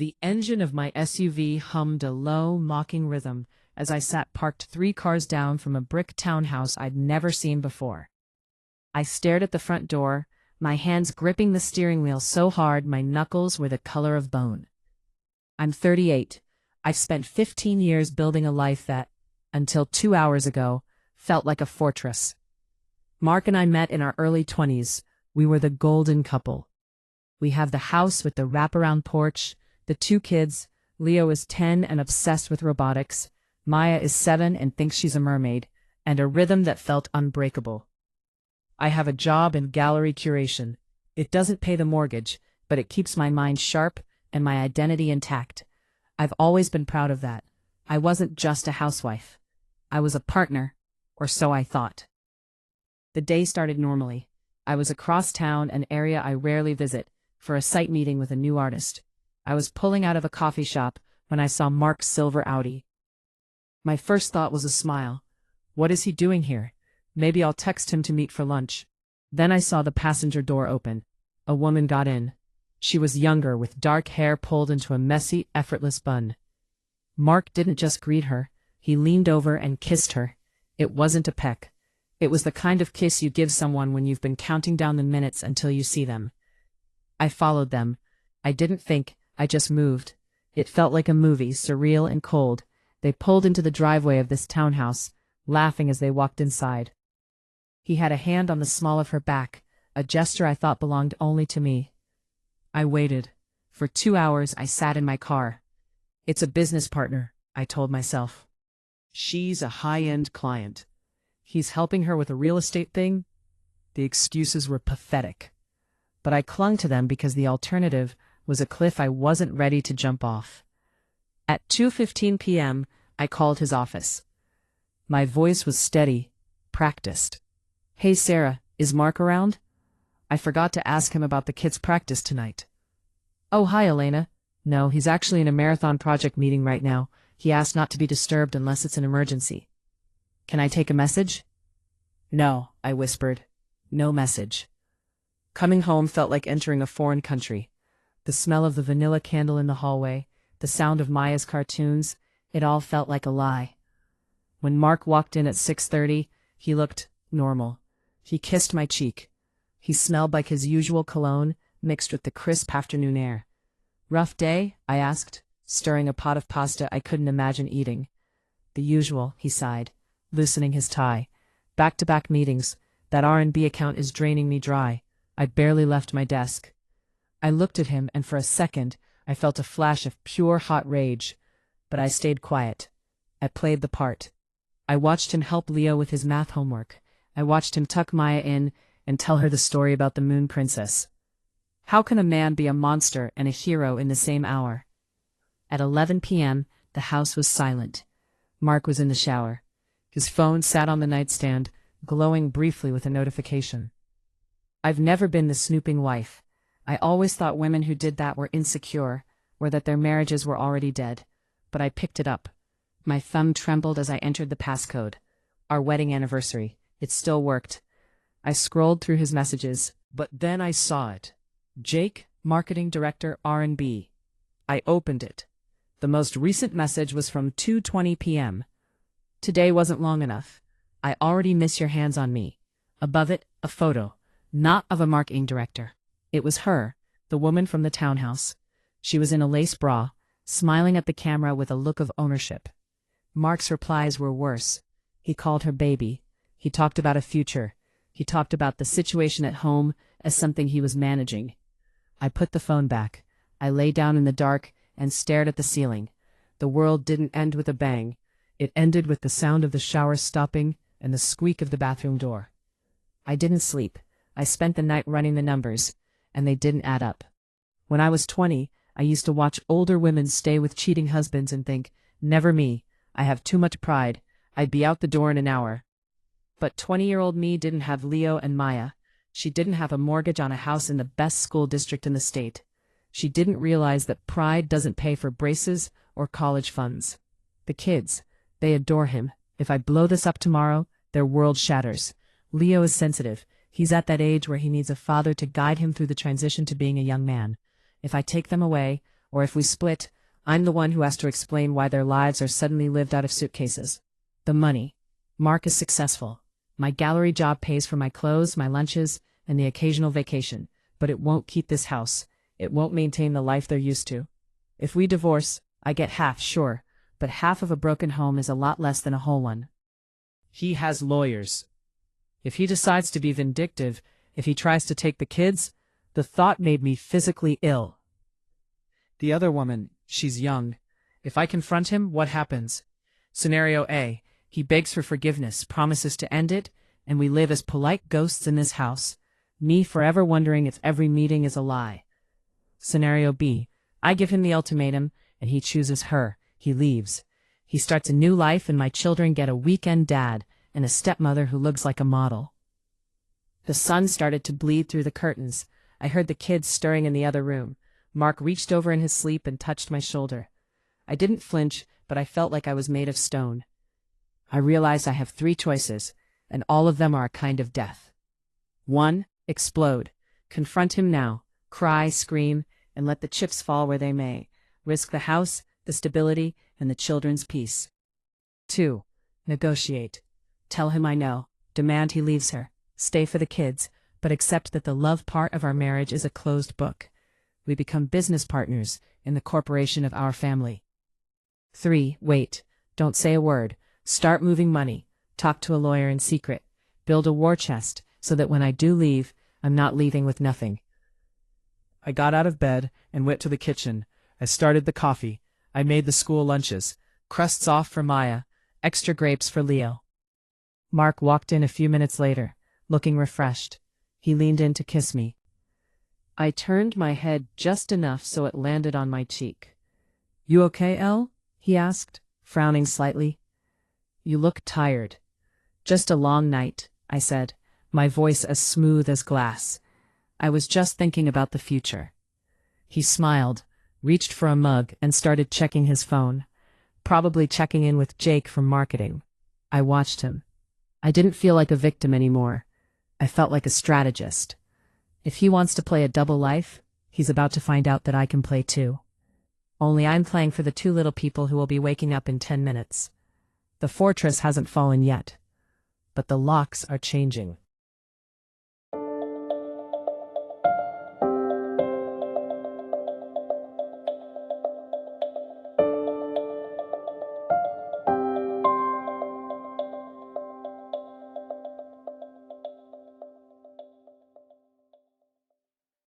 The engine of my SUV hummed a low, mocking rhythm as I sat parked 3 cars down from a brick townhouse I'd never seen before. I stared at the front door, my hands gripping the steering wheel so hard my knuckles were the color of bone. I'm 38. I've spent 15 years building a life that, until 2 hours ago, felt like a fortress. Mark and I met in our early 20s. We were the golden couple. We have the house with the wraparound porch, the 2 kids. Leo is 10 and obsessed with robotics. Maya is 7 and thinks she's a mermaid, and a rhythm that felt unbreakable. I have a job in gallery curation. It doesn't pay the mortgage, but it keeps my mind sharp and my identity intact. I've always been proud of that. I wasn't just a housewife. I was a partner, or so I thought. The day started normally. I was across town, an area I rarely visit, for a site meeting with a new artist. I was pulling out of a coffee shop when I saw Mark's silver Audi. My first thought was a smile. What is he doing here? Maybe I'll text him to meet for lunch. Then I saw the passenger door open. A woman got in. She was younger, with dark hair pulled into a messy, effortless bun. Mark didn't just greet her. He leaned over and kissed her. It wasn't a peck. It was the kind of kiss you give someone when you've been counting down the minutes until you see them. I followed them. I didn't think, I just moved. It felt like a movie, surreal and cold. They pulled into the driveway of this townhouse, laughing as they walked inside. He had a hand on the small of her back, a gesture I thought belonged only to me. I waited. For 2 hours I sat in my car. It's a business partner, I told myself. She's a high-end client. He's helping her with a real estate thing? The excuses were pathetic. But I clung to them because the alternative was a cliff I wasn't ready to jump off. At 2:15 p.m., I called his office. My voice was steady, practiced. Hey Sarah, is Mark around? I forgot to ask him about the kids' practice tonight. Oh, hi Elena. No, he's actually in a marathon project meeting right now. He asked not to be disturbed unless it's an emergency. Can I take a message? No, I whispered. No message. Coming home felt like entering a foreign country. The smell of the vanilla candle in the hallway, the sound of Maya's cartoons, it all felt like a lie. When Mark walked in at 6:30, he looked normal. He kissed my cheek. He smelled like his usual cologne, mixed with the crisp afternoon air. Rough day? I asked, stirring a pot of pasta I couldn't imagine eating. The usual, he sighed, loosening his tie. Back-to-back meetings. That R&B account is draining me dry. I'd barely left my desk. I looked at him, and for a second, I felt a flash of pure hot rage. But I stayed quiet. I played the part. I watched him help Leo with his math homework. I watched him tuck Maya in and tell her the story about the Moon Princess. How can a man be a monster and a hero in the same hour? At 11 p.m., the house was silent. Mark was in the shower. His phone sat on the nightstand, glowing briefly with a notification. I've never been the snooping wife. I always thought women who did that were insecure, or that their marriages were already dead. But I picked it up. My thumb trembled as I entered the passcode. Our wedding anniversary. It still worked. I scrolled through his messages, but then I saw it. Jake, Marketing Director R&B. I opened it. The most recent message was from 2:20 p.m. Today wasn't long enough. I already miss your hands on me. Above it, a photo. Not of a marketing director. It was her, the woman from the townhouse. She was in a lace bra, smiling at the camera with a look of ownership. Mark's replies were worse. He called her baby. He talked about a future. He talked about the situation at home as something he was managing. I put the phone back. I lay down in the dark and stared at the ceiling. The world didn't end with a bang. It ended with the sound of the shower stopping and the squeak of the bathroom door. I didn't sleep. I spent the night running the numbers, and they didn't add up. When I was 20, I used to watch older women stay with cheating husbands and think, never me, I have too much pride, I'd be out the door in an hour. But 20-year-old me didn't have Leo and Maya. She didn't have a mortgage on a house in the best school district in the state. She didn't realize that pride doesn't pay for braces or college funds. The kids, they adore him. If I blow this up tomorrow, their world shatters. Leo is sensitive. He's at that age where he needs a father to guide him through the transition to being a young man. If I take them away, Or if we split, I'm the one who has to explain why their lives are suddenly lived out of suitcases. The money. Mark is successful. My gallery job pays for my clothes, my lunches, and the occasional vacation, but it won't keep this house. It won't maintain the life they're used to. If we divorce, I get half, sure, but half of a broken home is a lot less than a whole one. He has lawyers. If he decides to be vindictive, if he tries to take the kids, the thought made me physically ill. The other woman, she's young. If I confront him, what happens? Scenario A, he begs for forgiveness, promises to end it, and we live as polite ghosts in this house, me forever wondering if every meeting is a lie. Scenario B, I give him the ultimatum, and he chooses her. He leaves. He starts a new life, and my children get a weekend dad and a stepmother who looks like a model. The sun started to bleed through the curtains. I heard the kids stirring in the other room. Mark reached over in his sleep and touched my shoulder. I didn't flinch, but I felt like I was made of stone. I realized I have 3 choices, and all of them are a kind of death. 1. Explode. Confront him now. Cry, scream, and let the chips fall where they may. Risk the house, the stability, and the children's peace. 2. Negotiate. Tell him I know. Demand he leaves her. Stay for the kids, but accept that the love part of our marriage is a closed book. We become business partners in the corporation of our family. 3. Wait. Don't say a word. Start moving money. Talk to a lawyer in secret. Build a war chest so that when I do leave, I'm not leaving with nothing. I got out of bed and went to the kitchen. I started the coffee. I made the school lunches. Crusts off for Maya, extra grapes for Leo. Mark walked in a few minutes later, looking refreshed. He leaned in to kiss me. I turned my head just enough so it landed on my cheek. "You okay, Elle?" he asked, frowning slightly. "You look tired." "Just a long night," I said, my voice as smooth as glass. "I was just thinking about the future." He smiled, reached for a mug, and started checking his phone. Probably checking in with Jake from marketing. I watched him. I didn't feel like a victim anymore. I felt like a strategist. If he wants to play a double life, he's about to find out that I can play too. Only I'm playing for the 2 little people who will be waking up in 10 minutes. The fortress hasn't fallen yet, but the locks are changing.